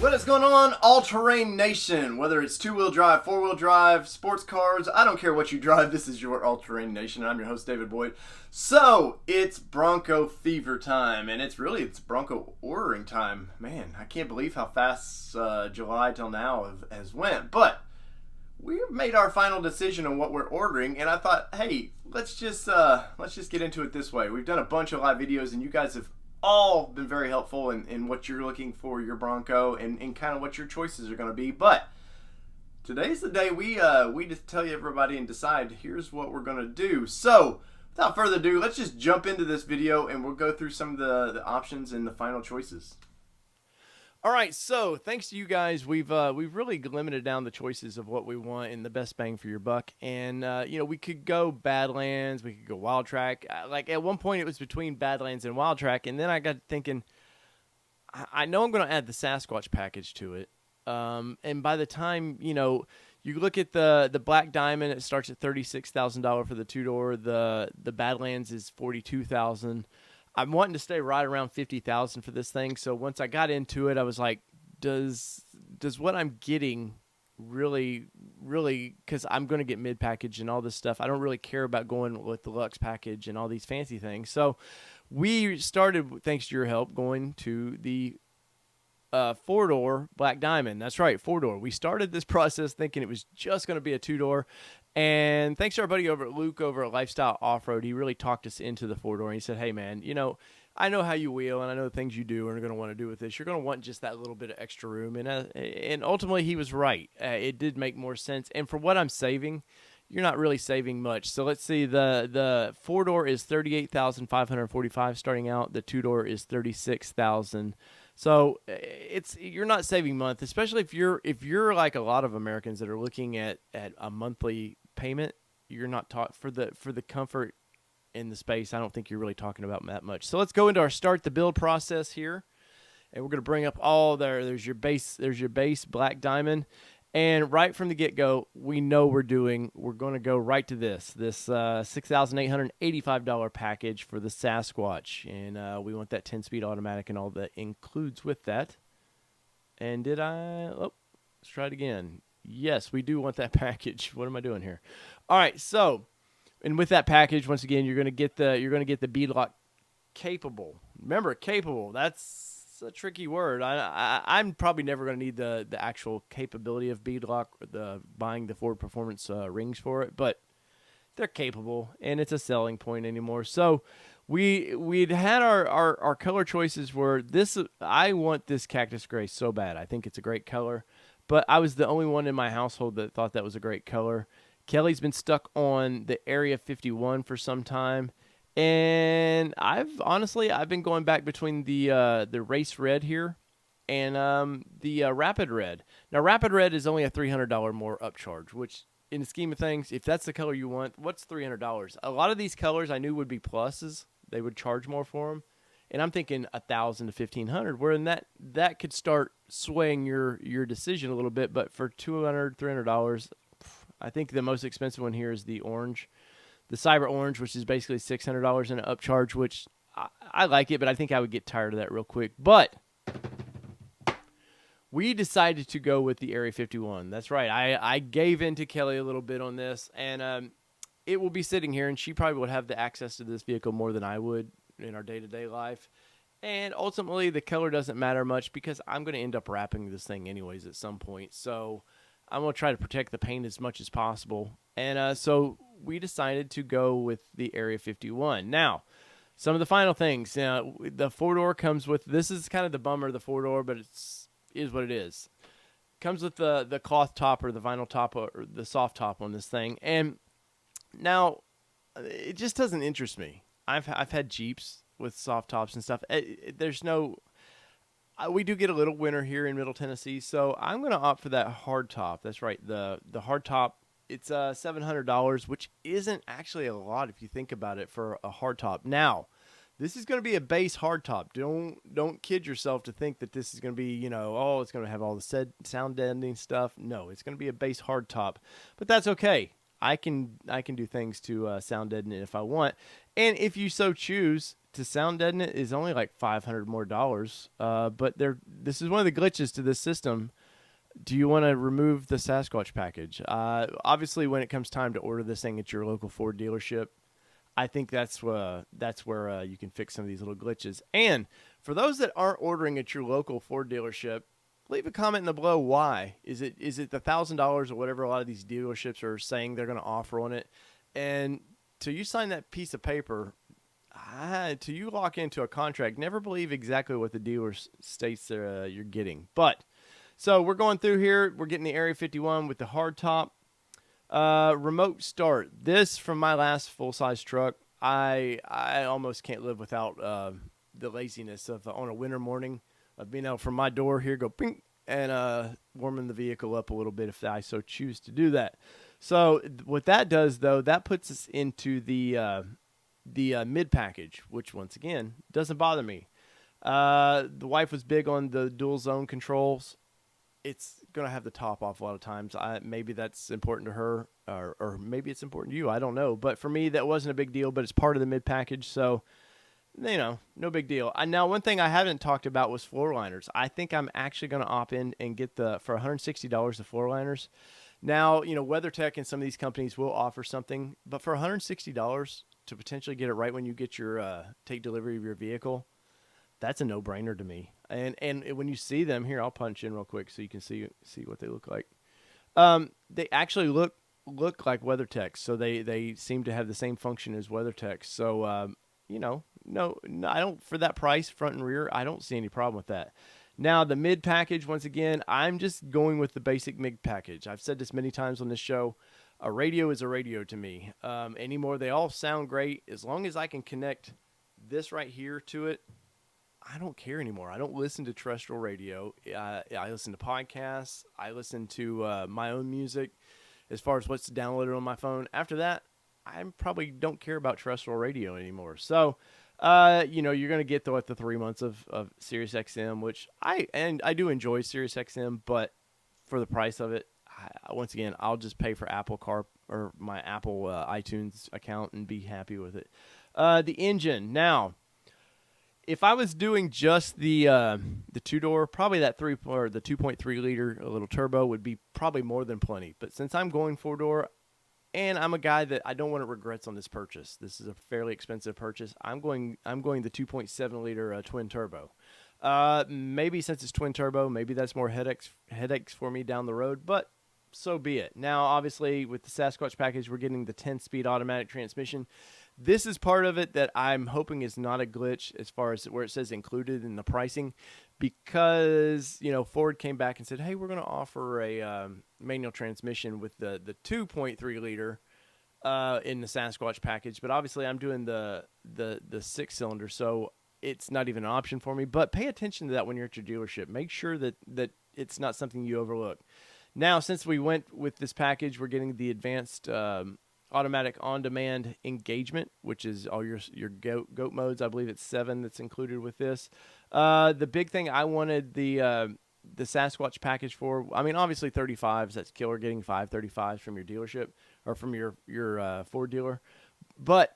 What is going on, All-Terrain Nation? Whether it's two-wheel drive, four-wheel drive, sports cars, I don't care what you drive, this is your All-Terrain Nation. I'm your host, David Boyd. So, it's Bronco fever time, and it's Bronco ordering time. Man, I can't believe how fast July till now has went. But we've made our final decision on what we're ordering, and I thought, hey, let's just get into it this way. We've done a bunch of live videos, and you guys have all been very helpful in what you're looking for your Bronco and kind of what your choices are going to be. But today's the day we just tell you everybody and decide here's what we're going to do. So without further ado, let's just jump into this video and we'll go through some of the options and the final choices. All right, so thanks to you guys, we've really limited down the choices of what we want and the best bang for your buck. And we could go Badlands, we could go Wild Track. Like at one point, it was between Badlands and Wild Track, and then I got thinking, I know I'm going to add the Sasquatch package to it. And by the time you look at the Black Diamond, it starts at $36,000 for the two-door. The Badlands is $42,000. I'm wanting to stay right around $50,000 for this thing. So once I got into it, I was like, does what I'm getting really, because I'm going to get mid package and all this stuff. I don't really care about going with the Lux package and all these fancy things. So we started, thanks to your help, going to the four-door Black Diamond. That's right, four-door. We started this process thinking it was just going to be a two-door. And thanks to our buddy over at Luke over at Lifestyle Off-Road, he really talked us into the four-door. And he said, hey, man, I know how you wheel and I know the things you do and are going to want to do with this. You're going to want just that little bit of extra room. And ultimately, he was right. It did make more sense. And for what I'm saving, you're not really saving much. So let's see. The four-door is $38,545 starting out. The two-door is $36,000. So you're not saving month, especially if you're like a lot of Americans that are looking at a monthly payment. You're not taught for the comfort in the space. I don't think you're really talking about that much. So let's go into our start the build process here, and we're going to bring up all there's your base Black Diamond. And right from the get-go, we know we're going to go right to this $6,885 package for the Sasquatch. And we want that 10-speed automatic and all that includes with that. And let's try it again. Yes, we do want that package. What am I doing here? All right, so, and with that package, once again, you're going to get the beadlock capable. Remember, capable, that's a tricky word. I'm probably never going to need the actual capability of beadlock, buying the Ford Performance rings for it, but they're capable, and it's a selling point anymore. So we'd had our color choices were this. I want this cactus gray so bad. I think it's a great color, but I was the only one in my household that thought that was a great color. Kelly's been stuck on the Area 51 for some time. And I've been going back between the race red here and the rapid red. Now, rapid red is only a $300 more upcharge, which in the scheme of things, if that's the color you want, what's $300? A lot of these colors I knew would be pluses. They would charge more for them. And I'm thinking $1,000 to $1,500, wherein that could start swaying your decision a little bit. But for $200, $300, I think the most expensive one here is the orange. The Cyber Orange, which is basically $600 in an upcharge, which I like it, but I think I would get tired of that real quick. But we decided to go with the Area 51. That's right. I gave in to Kelly a little bit on this, and it will be sitting here, and she probably would have the access to this vehicle more than I would in our day-to-day life. And ultimately, the color doesn't matter much because I'm going to end up wrapping this thing anyways at some point. So I'm going to try to protect the paint as much as possible. And so we decided to go with the Area 51. Now, some of the final things. The four-door comes with, this is kind of the bummer of the four-door, but is what it is. Comes with the cloth top or the vinyl top or the soft top on this thing. And now, it just doesn't interest me. I've had Jeeps with soft tops and stuff. There's no... We do get a little winter here in Middle Tennessee, so I'm going to opt for that hard top. That's right, the hard top. It's $700, which isn't actually a lot if you think about it for a hard top. Now, this is going to be a base hard top. Don't kid yourself to think that this is going to be, it's going to have all the sound deadening stuff. No, it's going to be a base hard top, but that's okay. I can do things to sound deaden it if I want, and if you so choose to sound deaden it is only like $500 more. But this is one of the glitches to this system. Do you want to remove the Sasquatch package? Obviously, when it comes time to order this thing at your local Ford dealership, I think that's where you can fix some of these little glitches. And for those that aren't ordering at your local Ford dealership, leave a comment in the below. Why is it the $1,000 or whatever a lot of these dealerships are saying they're going to offer on it? And till you sign that piece of paper, till you lock into a contract, never believe exactly what the dealer states you're getting. But so we're going through here. We're getting the Area 51 with the hard top. Remote start. This from my last full-size truck. I almost can't live without the laziness of on a winter morning of being out from my door here, go ping, and warming the vehicle up a little bit if I so choose to do that. So what that does, though, that puts us into the mid package, which once again doesn't bother me. The wife was big on the dual zone controls. It's going to have the top off a lot of times. Maybe that's important to her, or maybe it's important to you. I don't know. But for me, that wasn't a big deal, but it's part of the mid-package, so, no big deal. Now, one thing I haven't talked about was floor liners. I think I'm actually going to opt in and get for $160 the floor liners. Now, WeatherTech and some of these companies will offer something, but for $160 to potentially get it right when you get your take delivery of your vehicle, that's a no-brainer to me. And when you see them here, I'll punch in real quick so you can see what they look like. They actually look like WeatherTech, so they seem to have the same function as WeatherTech. So no, I don't, for that price, front and rear, I don't see any problem with that. Now the mid package, once again, I'm just going with the basic mid package. I've said this many times on this show. A radio is a radio to me. Anymore, they all sound great as long as I can connect this right here to it. I don't care anymore. I don't listen to terrestrial radio. I listen to podcasts. I listen to my own music as far as what's downloaded on my phone. After that, I probably don't care about terrestrial radio anymore. So, you're going to get the 3 months of Sirius XM, which I do enjoy Sirius XM, but for the price of it, once again, I'll just pay for Apple Car or my Apple iTunes account and be happy with it. The engine now. If I was doing just the two-door, probably that the 2.3 liter a little turbo would be probably more than plenty. But since I'm going four-door, and I'm a guy that I don't want to regrets on this purchase. This is a fairly expensive purchase. I'm going the 2.7 liter twin turbo. Maybe since it's twin turbo, maybe that's more headaches for me down the road. But so be it. Now, obviously, with the Sasquatch package, we're getting the 10-speed automatic transmission. This is part of it that I'm hoping is not a glitch as far as where it says included in the pricing, because Ford came back and said, hey, we're going to offer a manual transmission with the 2.3 liter in the Sasquatch package. But obviously I'm doing the 6-cylinder, so it's not even an option for me. But pay attention to that when you're at your dealership. Make sure that it's not something you overlook. Now, since we went with this package, we're getting the advanced automatic on-demand engagement, which is all your goat modes. I believe it's 7 that's included with this. The big thing I wanted the Sasquatch package for, I mean, obviously 35s, that's killer, getting 535s from your dealership or from your Ford dealer. But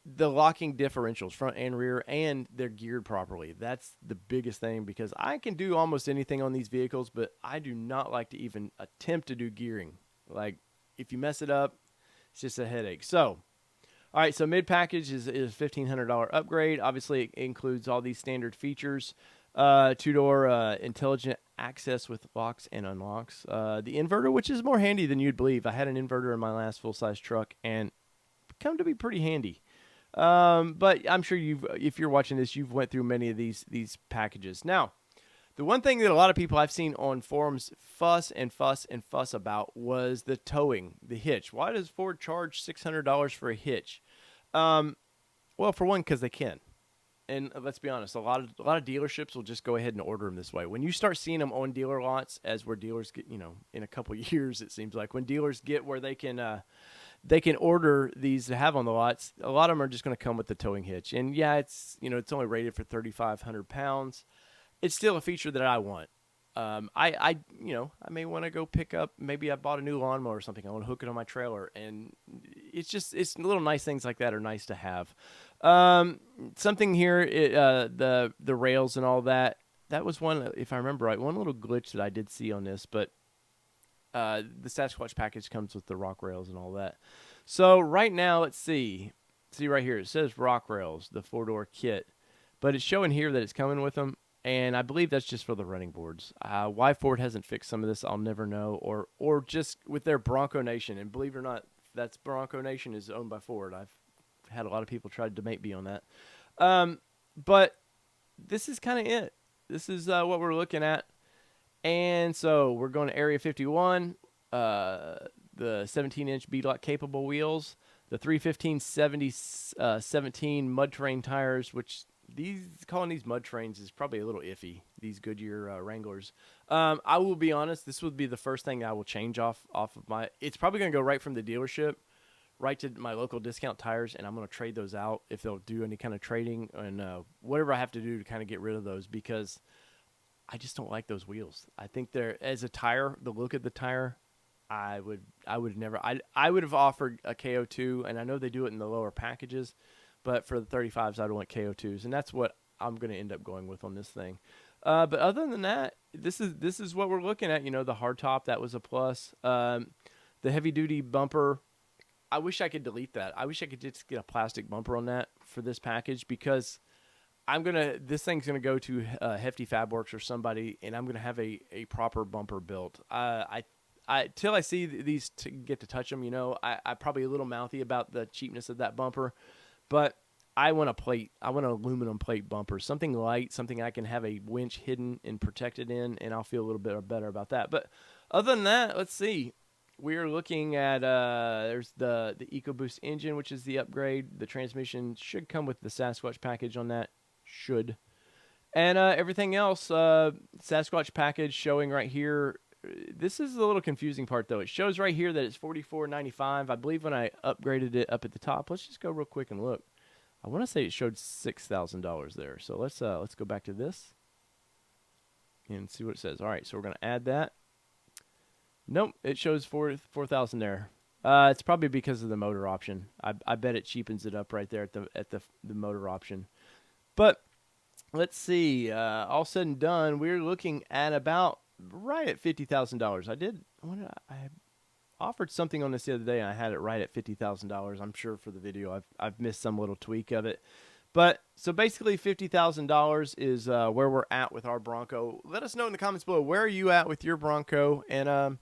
the locking differentials, front and rear, and they're geared properly. That's the biggest thing, because I can do almost anything on these vehicles, but I do not like to even attempt to do gearing. Like, if you mess it up, it's just a headache. So, all right, so mid-package is $1,500 upgrade. Obviously, it includes all these standard features. Two-door intelligent access with locks and unlocks. The inverter, which is more handy than you'd believe. I had an inverter in my last full-size truck, and come to be pretty handy. But I'm sure if you're watching this, you've went through many of these packages. Now, the one thing that a lot of people I've seen on forums fuss about was the towing, the hitch. Why does Ford charge $600 for a hitch? Well, for one, because they can. And let's be honest, a lot of dealerships will just go ahead and order them this way. When you start seeing them on dealer lots, as where dealers get, in a couple of years, it seems like when dealers get where they can order these to have on the lots, a lot of them are just going to come with the towing hitch. And yeah, it's only rated for 3,500 pounds. It's still a feature that I want. I may want to go pick up, maybe I bought a new lawnmower or something. I want to hook it on my trailer, and it's little nice things like that are nice to have. Something here, the rails and all that. That was one, if I remember right, one little glitch that I did see on this, but the Sasquatch package comes with the rock rails and all that. So right now, let's see. See right here, it says rock rails, the 4-door kit, but it's showing here that it's coming with them, and I believe that's just for the running boards. Why Ford hasn't fixed some of this, I'll never know, or just with their Bronco Nation. And believe it or not, that's Bronco Nation is owned by Ford. I've had a lot of people try to debate me on that. But this is kind of it. This is what we're looking at. And so we're going to Area 51, the 17-inch beadlock capable wheels, the 315/70 mud terrain tires, which calling these mud terrains is probably a little iffy, these Goodyear Wranglers. I will be honest, this would be the first thing I will change off of my, it's probably going to go right from the dealership right to my local discount tires, and I'm going to trade those out if they'll do any kind of trading and whatever I have to do to kind of get rid of those, because I just don't like those wheels. I think they're, as a tire, the look of the tire, I would never, I would have offered a KO2, and I know they do it in the lower packages, but for the 35s, I don't want KO2s, and that's what I'm going to end up going with on this thing. But other than that, this is what we're looking at. You know, the hardtop, that was a plus. The heavy duty bumper, I wish I could delete that. I wish I could just get a plastic bumper on that for this package, because this thing's gonna go to Hefty Fabworks or somebody, and I'm gonna have a proper bumper built. Till I see these get to touch them, you know, I'm probably a little mouthy about the cheapness of that bumper, but I want a plate. I want an aluminum plate bumper, something light, something I can have a winch hidden and protected in, and I'll feel a little bit better about that. But other than that, let's see. We're looking at there's the EcoBoost engine, which is the upgrade. The transmission should come with the Sasquatch package on that. Should. And everything else, Sasquatch package showing right here. This is the little confusing part, though. It shows right here that it's $44.95. I believe when I upgraded it up at the top, let's just go real quick and look. I want to say it showed $6,000 there. So let's go back to this and see what it says. All right, so we're going to add that. Nope, it shows 4,000 there. It's probably because of the motor option. I bet it cheapens it up right there at the motor option. But let's see. All said and done, we're looking at about right at $50,000. I offered something on this the other day, and I had it right at $50,000. I'm sure for the video I've missed some little tweak of it. But so basically $50,000 is where we're at with our Bronco. Let us know in the comments below, where are you at with your Bronco? And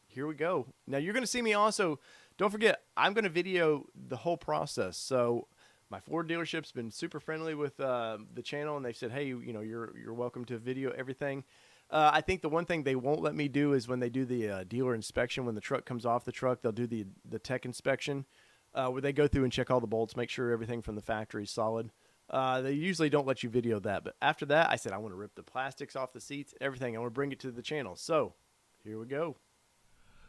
here we go. Now you're going to see me also. Don't forget, I'm going to video the whole process. So my Ford dealership's been super friendly with the channel, and they said, hey, you know, you're welcome to video everything. I think the one thing they won't let me do is when they do the dealer inspection, when the truck comes off the truck, they'll do the tech inspection, where they go through and check all the bolts, make sure everything from the factory is solid. They usually don't let you video that. But after that, I said I want to rip the plastics off the seats, everything. I want to bring it to the channel. So here we go.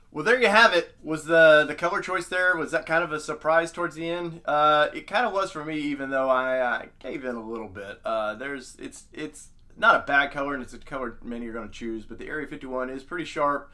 Well, there you have it. Was the color choice there? Was that kind of a surprise towards the end? It kind of was for me, even though I gave in a little bit. It's not a bad color, and it's a color many are going to choose, but the Area 51 is pretty sharp.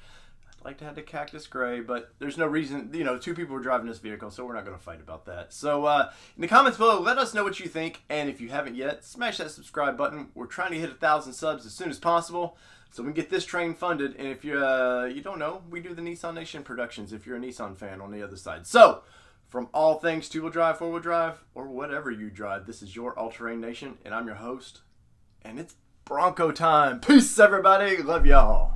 I'd like to have the cactus gray, but there's no reason, you know, two people were driving this vehicle, so we're not going to fight about that. So in the comments below, let us know what you think, and if you haven't yet, smash that subscribe button. We're trying to hit 1,000 subs as soon as possible, so we can get this train funded. And if you don't know, we do the Nissan Nation productions if you're a Nissan fan on the other side. So from all things two-wheel drive, four-wheel drive, or whatever you drive, this is your All-Terrain Nation, and I'm your host, and it's Bronco time. Peace, everybody. Love y'all.